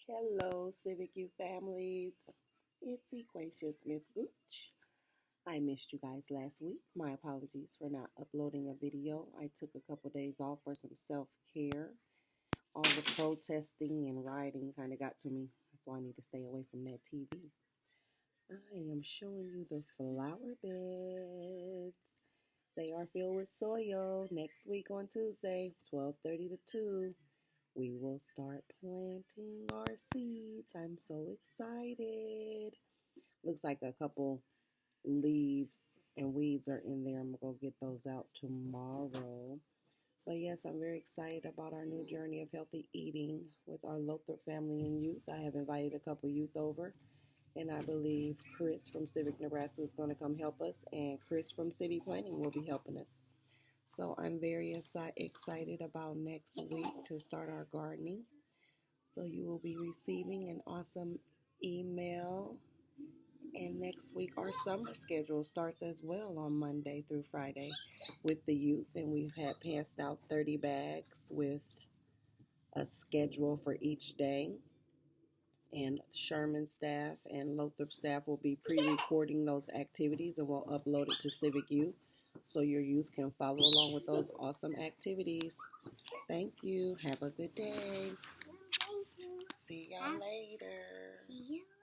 Hello, Civic U families. It's Equacia Smith Gooch. I missed you guys last week. My apologies for not uploading a video. I took a couple days off for some self-care. All the protesting and rioting kind of got to me. That's why I need to stay away from that TV. I am showing you the flower beds. They are filled with soil. Next week on Tuesday, 12:30 to 2. We will start planting our seeds. I'm so excited. Looks like a couple leaves and weeds are in there. I'm going to go get those out tomorrow. But yes, I'm very excited about our new journey of healthy eating with our Lothrop family and youth. I have invited a couple youth over, and I believe Chris from Civic, Nebraska is going to come help us, and Chris from City Planning will be helping us. So I'm very excited about next week to start our gardening. So you will be receiving an awesome email. And next week our summer schedule starts as well on Monday through Friday with the youth. And we've had passed out 30 bags with a schedule for each day. And Sherman staff and Lothrop staff will be pre-recording those activities and we'll upload it to Civic U so your youth can follow along with those awesome activities. Thank you. Have a good day. See y'all later. See you.